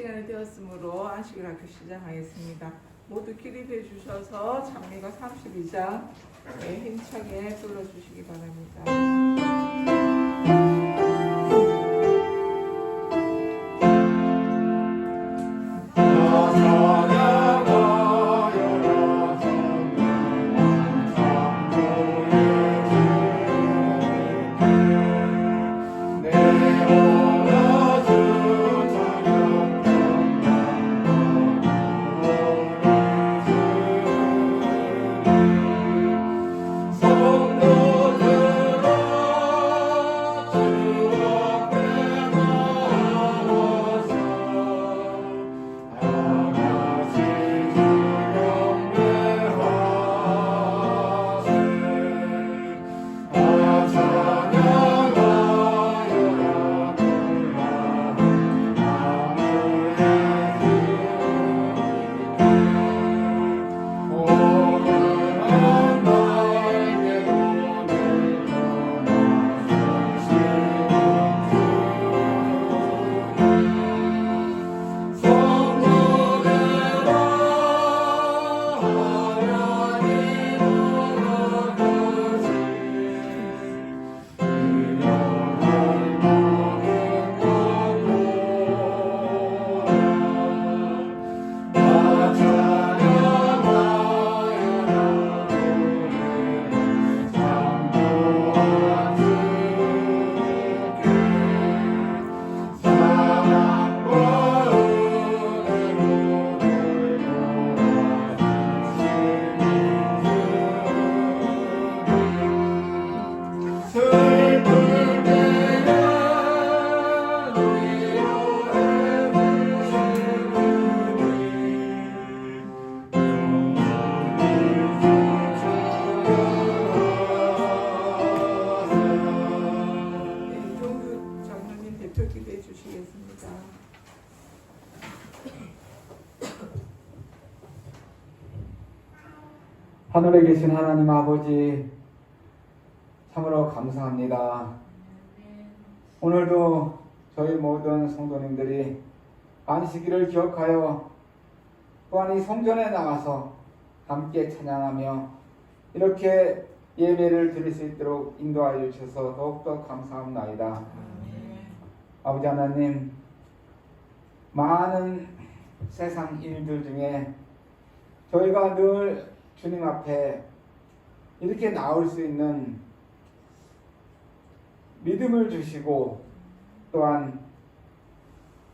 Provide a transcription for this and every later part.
시간이 되었으므로 안식을 학교 시작하겠습니다. 모두 기립해 주셔서 장미가 32장 힘차게 불러주시기 바랍니다. 기도해 주시겠습니다. 하늘에 계신 하나님 아버지, 참으로 감사합니다. 오늘도 저희 모든 성도님들이 안식일을 기억하여 또한 이 성전에 나가서 함께 찬양하며 이렇게 예배를 드릴 수 있도록 인도하여 주셔서 더욱더 감사합니다. 아버지 하나님, 많은 세상 일들 중에 저희가 늘 주님 앞에 이렇게 나올 수 있는 믿음을 주시고 또한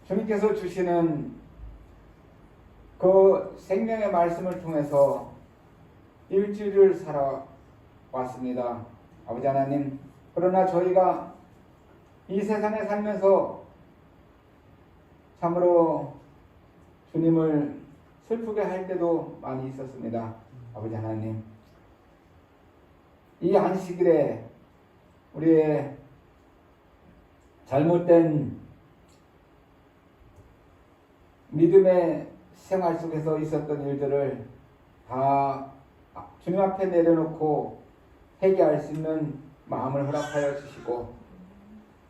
주님께서 주시는 그 생명의 말씀을 통해서 일주일을 살아왔습니다. 아버지 하나님, 그러나 저희가 이 세상에 살면서 참으로 주님을 슬프게 할 때도 많이 있었습니다. 아버지 하나님, 이 안식일에 우리의 잘못된 믿음의 생활 속에서 있었던 일들을 다 주님 앞에 내려놓고 회개할 수 있는 마음을 허락하여 주시고,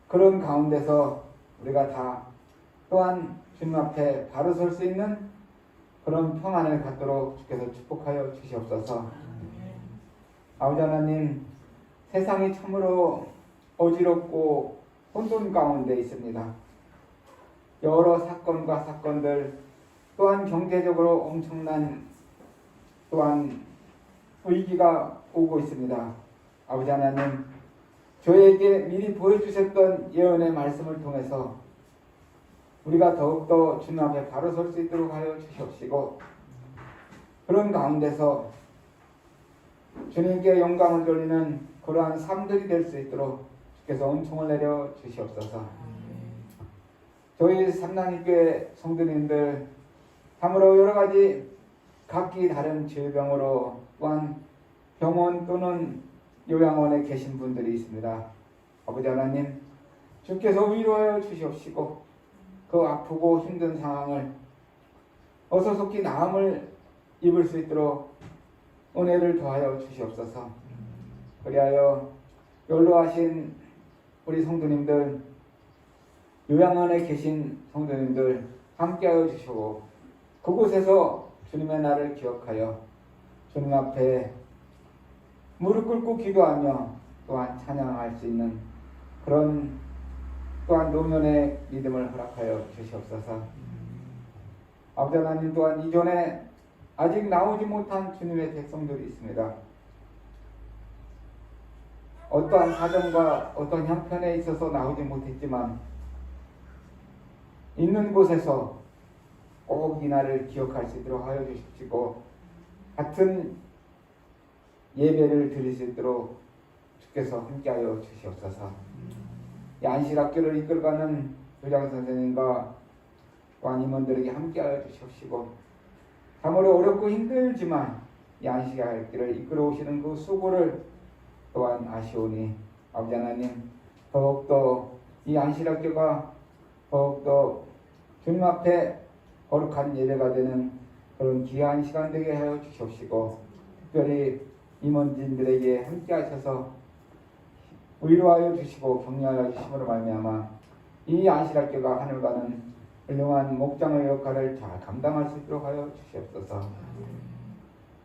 그런 가운데서 우리가 다 또한 주님 앞에 바로 설 수 있는 그런 평안을 갖도록 주께서 축복하여 주시옵소서. 아버지 하나님, 세상이 참으로 어지럽고 혼돈 가운데 있습니다. 여러 사건과 사건들, 또한 경제적으로 엄청난 또한 위기가 오고 있습니다. 아버지 하나님, 저에게 미리 보여주셨던 예언의 말씀을 통해서 우리가 더욱더 주님 앞에 바로 설 수 있도록 하여 주시옵시고, 그런 가운데서 주님께 영광을 돌리는 그러한 삶들이 될 수 있도록 주께서 은총을 내려 주시옵소서. 저희 삼랑교회 성도님들 참으로 여러 가지 각기 다른 질병으로 또한 병원 또는 요양원에 계신 분들이 있습니다. 아버지 하나님, 주께서 위로하여 주시옵시고 그 아프고 힘든 상황을 어서 속히 나음을 입을 수 있도록 은혜를 더하여 주시옵소서. 그리하여 연로하신 우리 성도님들, 요양원에 계신 성도님들, 함께하여 주시고 그곳에서 주님의 날을 기억하여 주님 앞에 무릎 꿇고 기도하며 또한 찬양할 수 있는 그런 또한 노년의 믿음을 허락하여 주시옵소서. 아버지 하나님, 또한 이전에 아직 나오지 못한 주님의 백성들이 있습니다. 어떠한 사정과 어떤 형편에 있어서 나오지 못했지만 있는 곳에서 꼭 이날을 기억할 수 있도록 하여 주십시고 같은 예배를 드릴 수 있도록 주께서 함께하여 주시옵소서. 이 안식학교를 이끌어가는 교장 선생님과 또한 임원들에게 함께하여 주시옵시고 참으로 어렵고 힘들지만 이 안식학교를 이끌어 오시는 그 수고를 또한 아시오니 아버지 하나님, 더욱더 이 안식학교가 더욱더 주님 앞에 거룩한 예배가 되는 그런 귀한 시간 되게 하여 주시옵시고 특별히 임원진들에게 함께 하셔서 위로하여 주시고 격려하여 주심으로 말미암아 이 안식학교가 하늘과는 훌륭한 목장의 역할을 잘 감당할 수 있도록 하여 주시옵소서.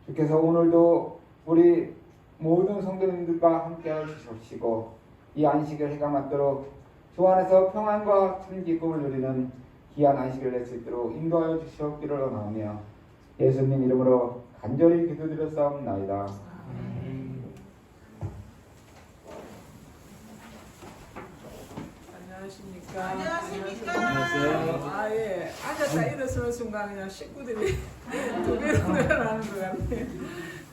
주께서 오늘도 우리 모든 성도님들과 함께 하여 주시옵시고 이 안식을 해가 맞도록 주 안에서 평안과 참 기쁨을 누리는 귀한 안식을 낼 수 있도록 인도하여 주시옵기를 원하오며 예수님 이름으로 간절히 기도드렸사옵나이다. 안녕하십니까. 안녕하세요. 아, 예. 앉았다 일어서는 순간 그냥 식구들이 두 배로 늘어나는 것 같네요.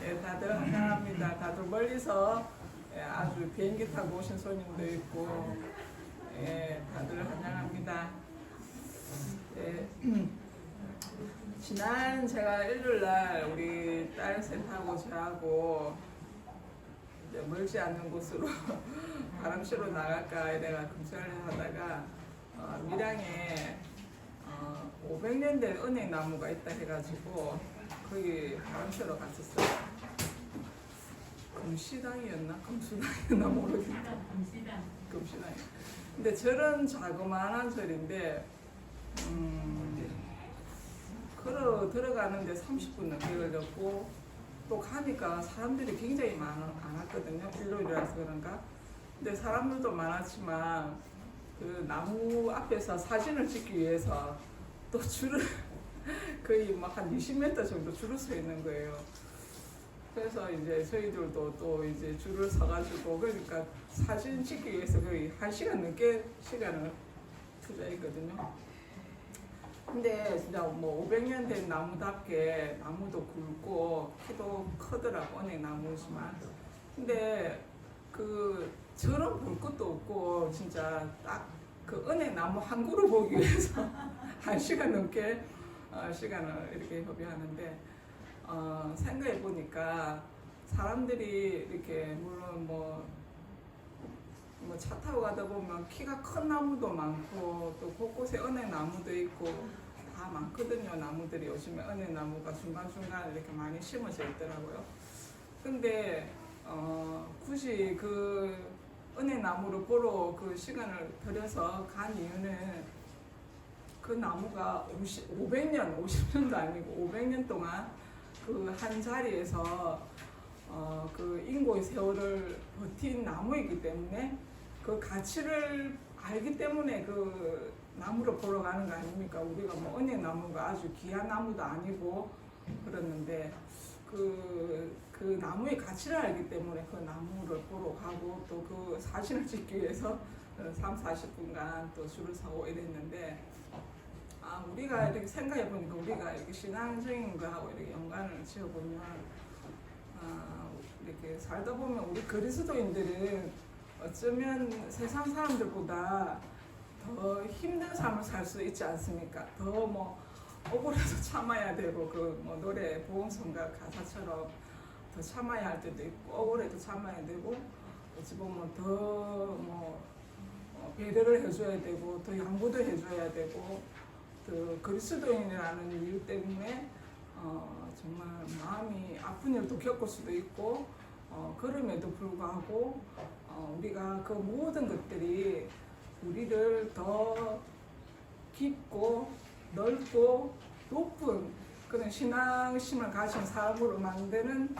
예, 다들 환영합니다. 다들 멀리서 예, 아주 비행기 타고 오신 손님도 있고, 예, 다들 환영합니다. 예. 지난 제가 일요일날 우리 딸 셋하고 저하고 이제 멀지 않는 곳으로 바람 쐬러 나갈까 내가 검색을 하다가 밀양에 500년 된 은행나무가 있다 해가지고 거기 바람 쐬러 갔었어요. 금시당이었나? 금수당이었나 모르겠다. 금시당. 근데 절은 자그마한 절인데 들어가는데 30분 넘게 걸렸고 또 가니까 사람들이 굉장히 많았거든요. 일요일이라서 그런가. 근데 사람들도 많았지만 그 나무 앞에서 사진을 찍기 위해서 또 줄을 거의 막 한 20m 정도 줄을 서 있는 거예요. 그래서 이제 저희들도 또 이제 줄을 서가지고 그러니까 사진 찍기 위해서 거의 1시간 넘게 시간을 투자했거든요. 근데 진짜 뭐 500년 된 나무답게 나무도 굵고 키도 크더라고, 은행나무지만. 근데 그 저런 볼 것도 없고 진짜 딱 그 은행나무 한 그루 보기 위해서 1시간 넘게 시간을 이렇게 협의하는데 생각해 보니까 사람들이 이렇게 물론 뭐 차 타고 가다 보면 키가 큰 나무도 많고 또 곳곳에 은행나무도 있고 다 많거든요. 나무들이 요즘에 은행나무가 중간중간 이렇게 많이 심어져 있더라고요. 근데 굳이 그 은행나무를 보러 그 시간을 들여서 간 이유는 그 나무가 500년, 50년도 아니고 500년 동안 그 한 자리에서 그 인고의 세월을 버틴 나무이기 때문에 그 가치를 알기 때문에 그 나무를 보러 가는 거 아닙니까? 우리가 뭐 은행나무가 아주 귀한 나무도 아니고 그랬는데 그 나무의 가치를 알기 때문에 그 나무를 보러 가고 또 그 사진을 찍기 위해서 30-40분간 또 줄을 서고 이랬는데 우리가 이렇게 생각해 보니까 우리가 이렇게 신앙적인 거하고 이렇게 연관을 지어보면 이렇게 살다 보면 우리 그리스도인들은 어쩌면 세상 사람들보다 더 힘든 삶을 살 수 있지 않습니까? 더 뭐 억울해서 참아야 되고 그 뭐 노래 보험성가 가사처럼 더 참아야 할 때도 있고 억울해도 참아야 되고 어찌 보면 더 뭐 배려를 해줘야 되고 더 양보도 해줘야 되고 또 그리스도인이라는 이유 때문에 정말 마음이 아픈 일도 겪을 수도 있고 그럼에도 불구하고 우리가 그 모든 것들이 우리를 더 깊고 넓고 높은 그런 신앙심을 가진 사람으로 만드는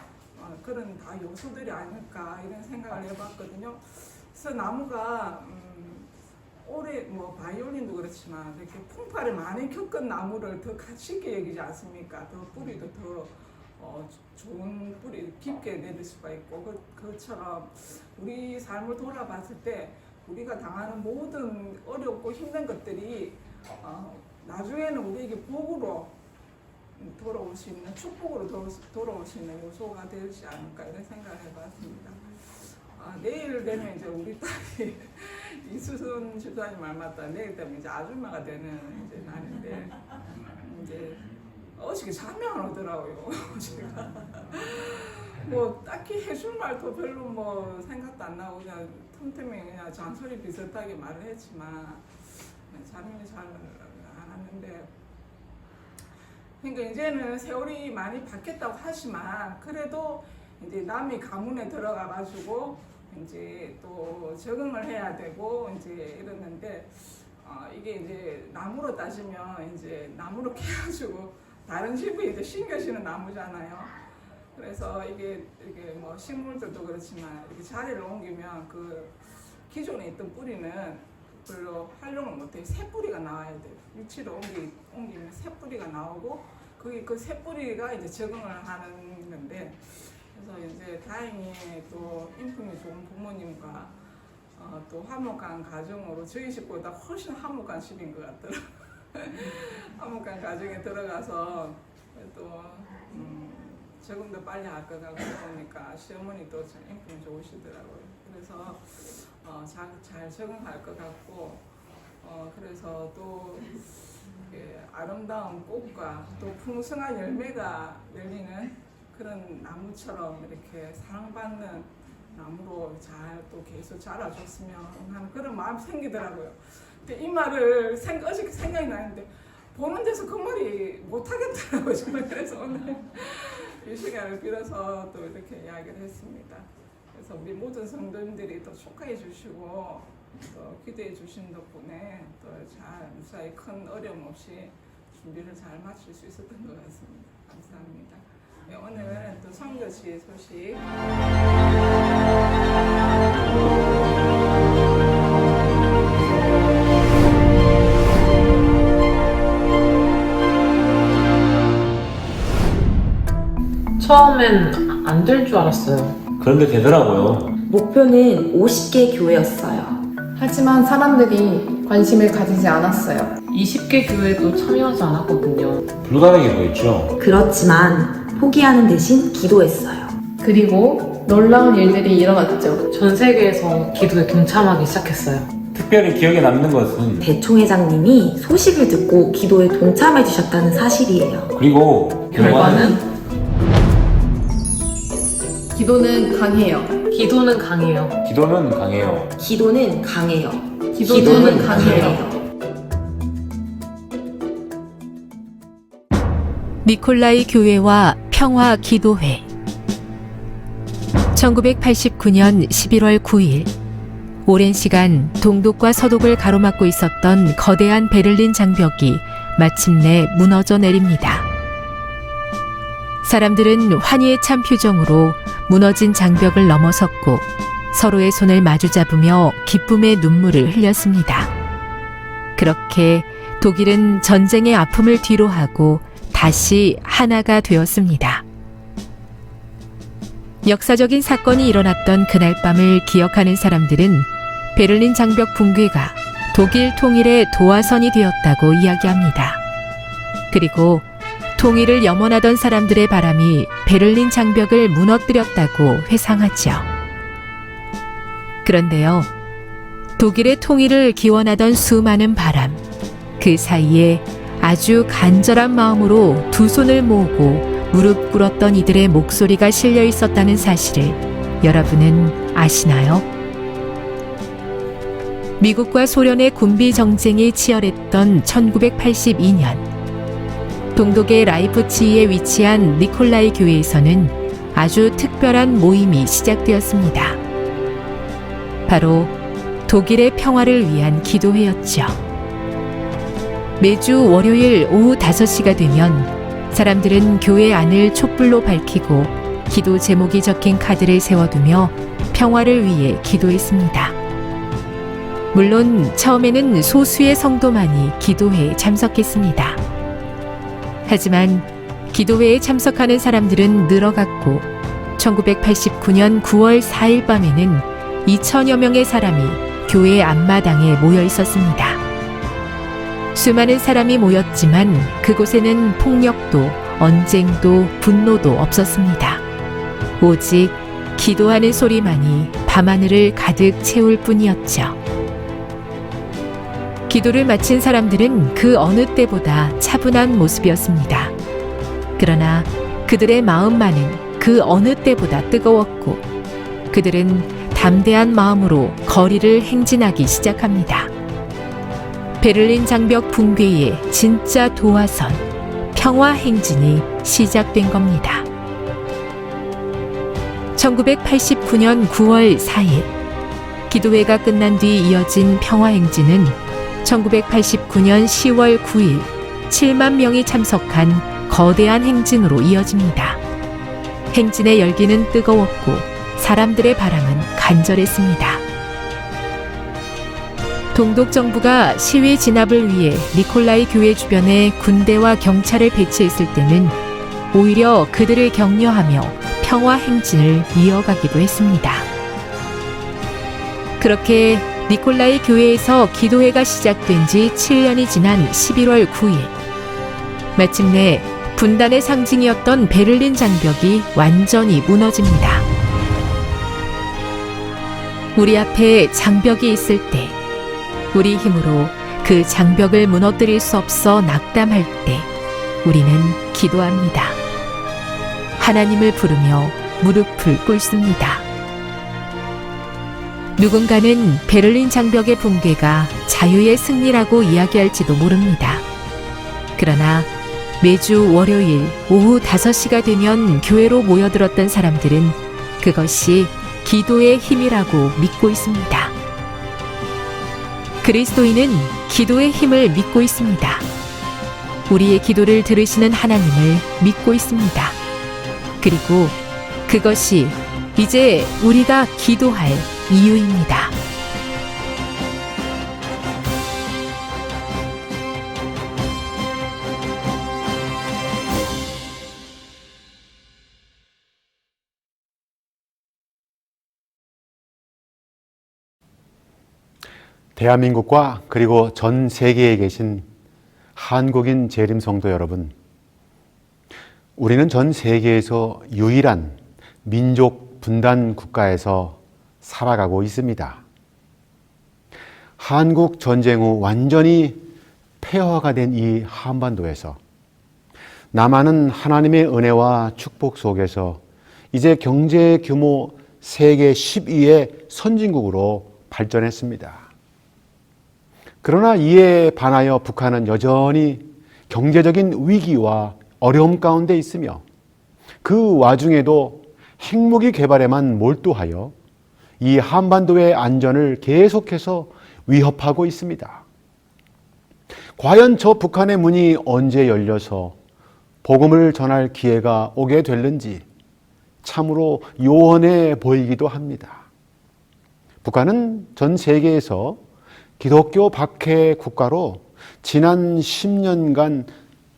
그런 다 요소들이 아닐까 이런 생각을 해봤거든요. 그래서 나무가 올해 뭐 바이올린도 그렇지만 이렇게 풍파를 많이 겪은 나무를 더 쉽게 여기지 않습니까? 더 뿌리도 더 좋은 뿌리 깊게 내릴 수가 있고 그것처럼 우리 삶을 돌아봤을 때 우리가 당하는 모든 어렵고 힘든 것들이 나중에는 우리에게 복으로 돌아올 수 있는 축복으로 돌아올 수 있는 요소가 되지 않을까 이런 생각을 해봤습니다. 내일 되면 이제 우리 딸이 이수순 집사님 말 맞다. 내일 되면 이제 아줌마가 되는 이제 날인데 이제 어저께 잠이 안 오더라고요. 제가 뭐 딱히 해줄 말도 별로 뭐 생각도 안 나고 그냥 틈틈이 그냥 잔소리 비슷하게 말을 했지만 잠이 잘 안 왔는데. 그러니까 이제는 세월이 많이 바뀌었다고 하지만 그래도 이제 남의 가문에 들어가 가지고 이제 또 적응을 해야 되고 이제 이러는데 이게 이제 나무로 따지면 이제 나무로 캐가지고 다른 집에 이제 심겨지는 나무잖아요. 그래서 이게 뭐 식물들도 그렇지만 이렇게 자리를 옮기면 그 기존에 있던 뿌리는 별로 활용을 못해요. 새 뿌리가 나와야 돼요. 위치를 옮기면 새 뿌리가 나오고 그 새 뿌리가 이제 적응을 하는 건데 그래서 이제 다행히 또 인품이 좋은 부모님과 또 화목한 가정으로 저희 집보다 훨씬 화목한 집인 것 같더라고요. 화목한 가정에 들어가서 또 적응도 빨리 할 것 같고 보니까 시어머니도 참 인품이 좋으시더라고요. 그래서 잘 적응할 것 같고 그래서 또 아름다운 꽃과 또 풍성한 열매가 열리는 그런 나무처럼 이렇게 사랑받는 나무로 잘 또 계속 자라줬으면 하는 그런 마음이 생기더라고요. 근데 이 말을 어저께 생각이 나는데 보는 데서 그 말이 못하겠더라고요. 정말 그래서 오늘 이 시간을 빌어서 또 이렇게 이야기를 했습니다. 그래서 우리 모든 성도님들이 또 축하해 주시고 또 기도해 주신 덕분에 또 잘 무사히 큰 어려움 없이 준비를 잘 마칠 수 있었던 것 같습니다. 감사합니다. 네, 오늘은 또 성교시 소식 처음엔 안 될 줄 알았어요. 그런데 되더라고요. 목표는 50개 교회였어요. 하지만 사람들이 관심을 가지지 않았어요. 20개 교회도 참여하지 않았거든요. 불가능해 보였죠. 그렇지만 포기하는 대신 기도했어요. 그리고 놀라운 일들이 일어났죠. 전 세계에서 기도에 동참하기 시작했어요. 특별히 기억에 남는 것은 대총회장님이 소식을 듣고 기도에 동참해 주셨다는 사실이에요. 그리고 결과는 기도는 강해요. 기도는 강해요. 기도는 강해요. 기도는 강해요. 기도는 강해요. 니콜라이 교회와 평화 기도회 1989년 11월 9일 오랜 시간 동독과 서독을 가로막고 있었던 거대한 베를린 장벽이 마침내 무너져 내립니다. 사람들은 환희에 찬 표정으로 무너진 장벽을 넘어섰고 서로의 손을 마주잡으며 기쁨의 눈물을 흘렸습니다. 그렇게 독일은 전쟁의 아픔을 뒤로하고 다시 하나가 되었습니다. 역사적인 사건이 일어났던 그날 밤을 기억하는 사람들은 베를린 장벽 붕괴가 독일 통일의 도화선이 되었다고 이야기합니다. 그리고 통일을 염원하던 사람들의 바람이 베를린 장벽을 무너뜨렸다고 회상하죠. 그런데요, 독일의 통일을 기원하던 수많은 바람, 그 사이에 아주 간절한 마음으로 두 손을 모으고 무릎 꿇었던 이들의 목소리가 실려 있었다는 사실을 여러분은 아시나요? 미국과 소련의 군비 정쟁이 치열했던 1982년, 동독의 라이프치히에 위치한 니콜라이 교회에서는 아주 특별한 모임이 시작되었습니다. 바로 독일의 평화를 위한 기도회였죠. 매주 월요일 오후 5시가 되면 사람들은 교회 안을 촛불로 밝히고 기도 제목이 적힌 카드를 세워두며 평화를 위해 기도했습니다. 물론 처음에는 소수의 성도만이 기도회에 참석했습니다. 하지만 기도회에 참석하는 사람들은 늘어갔고 1989년 9월 4일 밤에는 2천여 명의 사람이 교회 앞마당에 모여 있었습니다. 수많은 사람이 모였지만 그곳에는 폭력도 언쟁도 분노도 없었습니다. 오직 기도하는 소리만이 밤하늘을 가득 채울 뿐이었죠. 기도를 마친 사람들은 그 어느 때보다 차분한 모습이었습니다. 그러나 그들의 마음만은 그 어느 때보다 뜨거웠고 그들은 담대한 마음으로 거리를 행진하기 시작합니다. 베를린 장벽 붕괴의 진짜 도화선, 평화 행진이 시작된 겁니다. 1989년 9월 4일, 기도회가 끝난 뒤 이어진 평화 행진은 1989년 10월 9일 7만 명이 참석한 거대한 행진으로 이어집니다. 행진의 열기는 뜨거웠고 사람들의 바람은 간절했습니다. 동독 정부가 시위 진압을 위해 니콜라이 교회 주변에 군대와 경찰을 배치했을 때는 오히려 그들을 격려하며 평화 행진을 이어가기도 했습니다. 그렇게 니콜라이 교회에서 기도회가 시작된 지 7년이 지난 11월 9일, 마침내 분단의 상징이었던 베를린 장벽이 완전히 무너집니다. 우리 앞에 장벽이 있을 때, 우리 힘으로 그 장벽을 무너뜨릴 수 없어 낙담할 때 우리는 기도합니다. 하나님을 부르며 무릎을 꿇습니다. 누군가는 베를린 장벽의 붕괴가 자유의 승리라고 이야기할지도 모릅니다. 그러나 매주 월요일 오후 5시가 되면 교회로 모여들었던 사람들은 그것이 기도의 힘이라고 믿고 있습니다. 그리스도인은 기도의 힘을 믿고 있습니다. 우리의 기도를 들으시는 하나님을 믿고 있습니다. 그리고 그것이 이제 우리가 기도할 이유입니다. 대한민국과 그리고 전 세계에 계신 한국인 재림 성도 여러분, 우리는 전 세계에서 유일한 민족 분단 국가에서 살아가고 있습니다. 한국 전쟁 후 완전히 폐허가 된 이 한반도에서 남한은 하나님의 은혜와 축복 속에서 이제 경제 규모 세계 10위의 선진국으로 발전했습니다. 그러나 이에 반하여 북한은 여전히 경제적인 위기와 어려움 가운데 있으며 그 와중에도 핵무기 개발에만 몰두하여 이 한반도의 안전을 계속해서 위협하고 있습니다. 과연 저 북한의 문이 언제 열려서 복음을 전할 기회가 오게 될는지 참으로 요원해 보이기도 합니다. 북한은 전 세계에서 기독교 박해 국가로 지난 10년간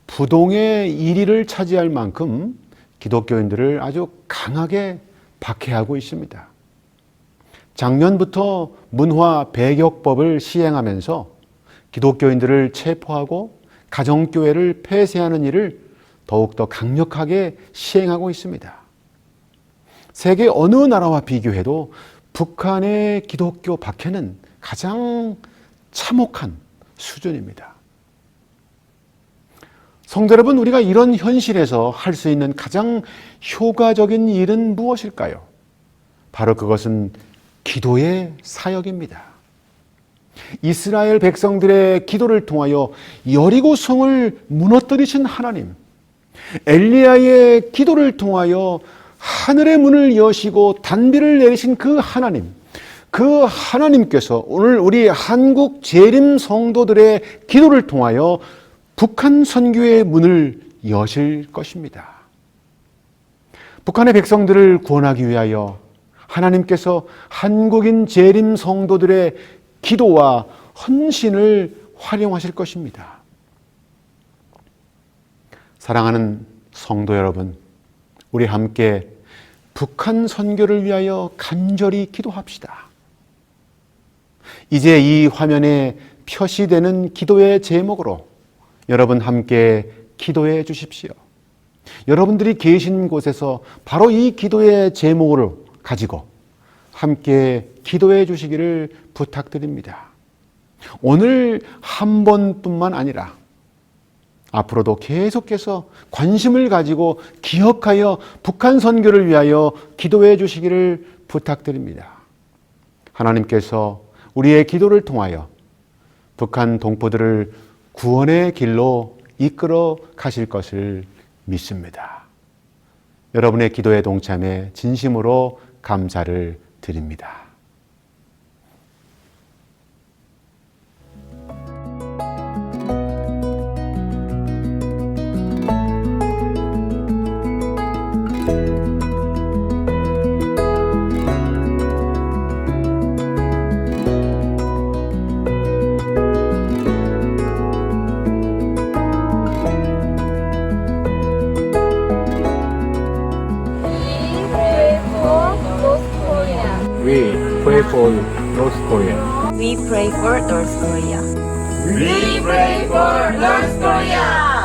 부동의 1위를 차지할 만큼 기독교인들을 아주 강하게 박해하고 있습니다. 작년부터 문화 배격법을 시행하면서 기독교인들을 체포하고 가정교회를 폐쇄하는 일을 더욱더 강력하게 시행하고 있습니다. 세계 어느 나라와 비교해도 북한의 기독교 박해는 가장 참혹한 수준입니다. 성도 여러분, 우리가 이런 현실에서 할 수 있는 가장 효과적인 일은 무엇일까요? 바로 그것은 기도의 사역입니다. 이스라엘 백성들의 기도를 통하여 여리고 성을 무너뜨리신 하나님, 엘리야의 기도를 통하여 하늘의 문을 여시고 단비를 내리신 그 하나님, 그 하나님께서 오늘 우리 한국 재림 성도들의 기도를 통하여 북한 선교의 문을 여실 것입니다. 북한의 백성들을 구원하기 위하여 하나님께서 한국인 재림 성도들의 기도와 헌신을 활용하실 것입니다. 사랑하는 성도 여러분, 우리 함께 북한 선교를 위하여 간절히 기도합시다. 이제 이 화면에 표시되는 기도의 제목으로 여러분 함께 기도해 주십시오. 여러분들이 계신 곳에서 바로 이 기도의 제목을 가지고 함께 기도해 주시기를 부탁드립니다. 오늘 한 번뿐만 아니라 앞으로도 계속해서 관심을 가지고 기억하여 북한 선교를 위하여 기도해 주시기를 부탁드립니다. 하나님께서 우리의 기도를 통하여 북한 동포들을 구원의 길로 이끌어 가실 것을 믿습니다. 여러분의 기도에 동참해 진심으로 감사를 드립니다. We pray for North Korea. We pray for North Korea. We pray for North Korea.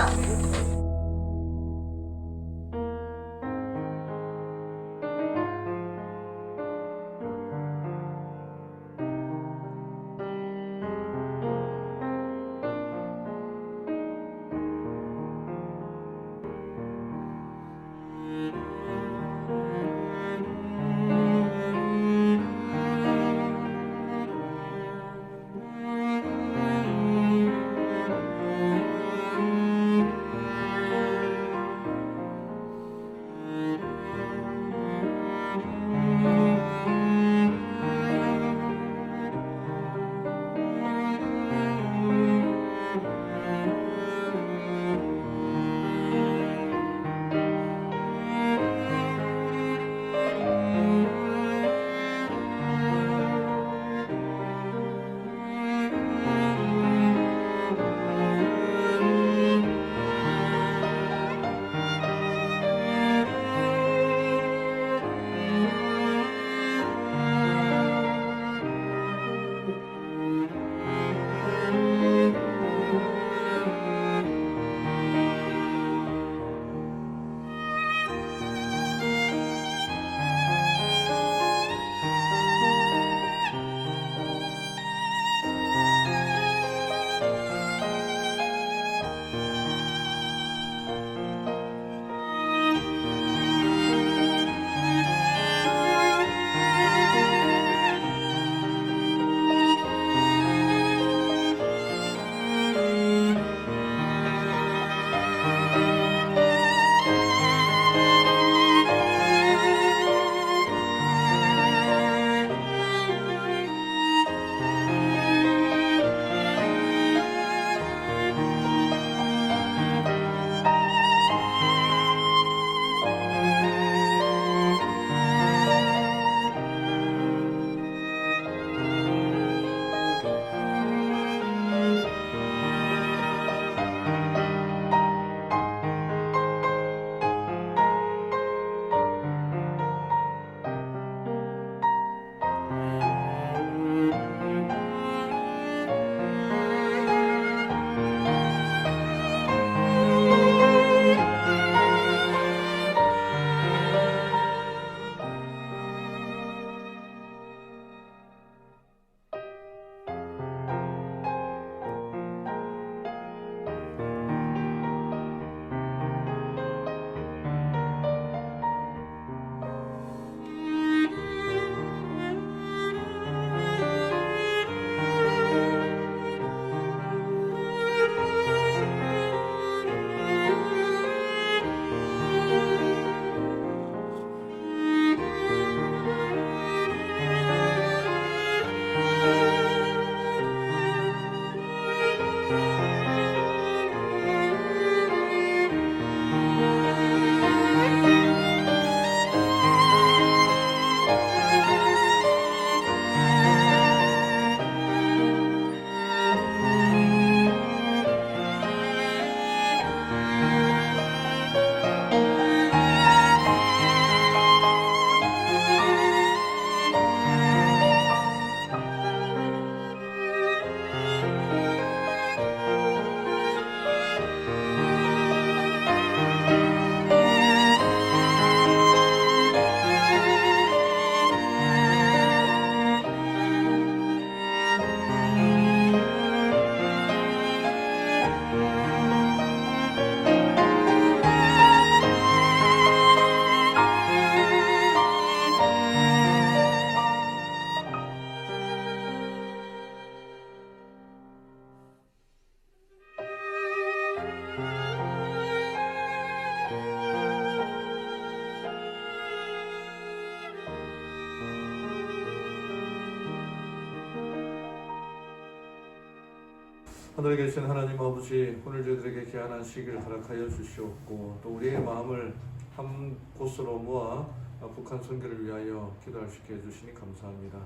하늘에 계신 하나님 아버지, 오늘 저희들에게 귀한 안식을 허락하여 주시옵고 또 우리의 마음을 한 곳으로 모아 북한 선교를 위하여 기도할 수 있게 해주시니 감사합니다.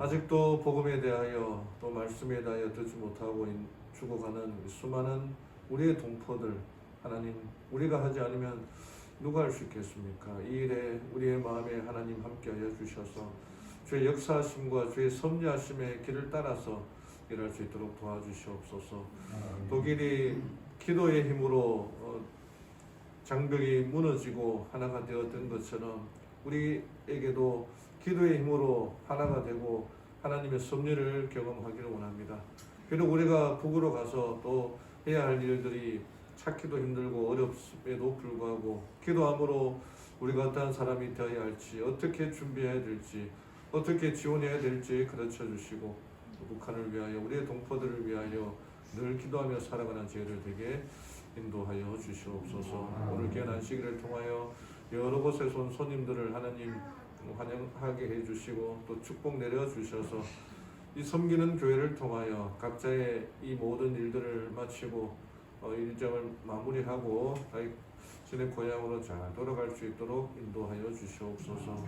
아직도 복음에 대하여 또 말씀에 대하여 듣지 못하고 죽어가는 수많은 우리의 동포들, 하나님, 우리가 하지 않으면 누가 할 수 있겠습니까? 이 일에 우리의 마음에 하나님 함께하여 주셔서 주의 역사하심과 주의 섭리하심의 길을 따라서 일할 수 있도록 도와주시옵소서. 독일이 기도의 힘으로 장벽이 무너지고 하나가 되었던 것처럼 우리에게도 기도의 힘으로 하나가 되고 하나님의 섭리를 경험하기를 원합니다. 비록 우리가 북으로 가서 또 해야 할 일들이 찾기도 힘들고 어렵음에도 불구하고 기도함으로 우리가 어떠한 사람이 되어야 할지, 어떻게 준비해야 될지, 어떻게 지원해야 될지 가르쳐 주시고 북한을 위하여, 우리의 동포들을 위하여 늘 기도하며 살아가는 저희를 되게 인도하여 주시옵소서. 오늘 귀한 안식일을 통하여 여러 곳에서 온 손님들을 하나님 환영하게 해주시고 또 축복 내려주셔서 이 섬기는 교회를 통하여 각자의 이 모든 일들을 마치고 일정을 마무리하고 자신의 고향으로 잘 돌아갈 수 있도록 인도하여 주시옵소서.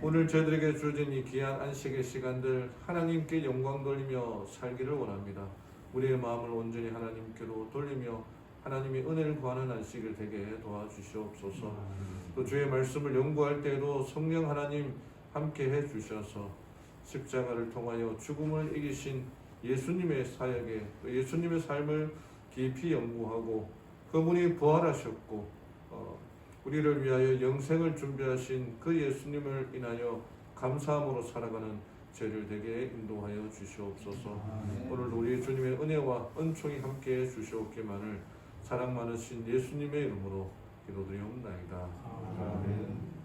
오늘 저희들에게 주어진 이 귀한 안식의 시간들 하나님께 영광 돌리며 살기를 원합니다. 우리의 마음을 온전히 하나님께로 돌리며 하나님의 은혜를 구하는 안식을 되게 도와주시옵소서. 또 주의 말씀을 연구할 때에도 성령 하나님 함께 해주셔서 십자가를 통하여 죽음을 이기신 예수님의 사역에, 예수님의 삶을 깊이 연구하고 그분이 부활하셨고 우리를 위하여 영생을 준비하신 그 예수님을 인하여 감사함으로 살아가는 저희를 되게 인도하여 주시옵소서. 오늘도 우리 주님의 은혜와 은총이 함께해 주시옵기만을 사랑 많으신 예수님의 이름으로 기도드리옵나이다. 아멘.